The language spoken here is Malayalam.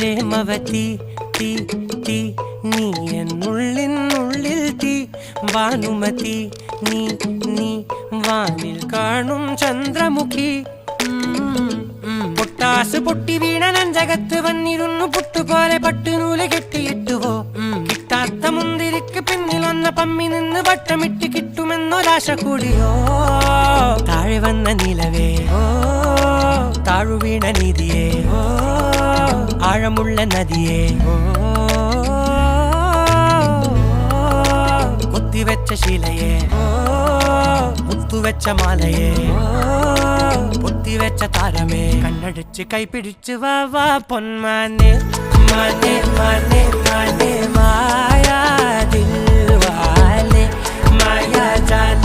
പ്രേമവതി തീ തീ നീ എന്നുള്ളിൽ തീ ഭാനുമതി നീ നീ വാനിൽ കാണും ചന്ദ്രമുഖി പൊട്ടാസ് പൊട്ടി വീണ നെഞ്ചകത്ത് വന്നിരുന്നു പുട്ടുപോലെ പട്ടുനൂല് കെട്ടിയിട്ടുവോ കിട്ടാത്ത മുന്തിരിക്ക് പിന്നിൽ വന്ന പമ്മി നിന്ന് വട്ടമിട്ട് കിട്ടുമെന്നൊരാശ കൂടിയോ താഴെ വന്ന നിലവേ താഴു വീണ നിധിയേ ആഴമുള്ള നദിയേ കൊത്തിവെച്ച ശിലയേ മുത്തുവെച്ച മാലയേ പൊത്തിവെച്ച താരമേ കണ്ണടിച്ച് കൈപിടിച്ച് വാ വാ പൊന്മാനെ മാനെ മാനെ മാനെ മായാ ദിൽവാലെ മായാ ജാല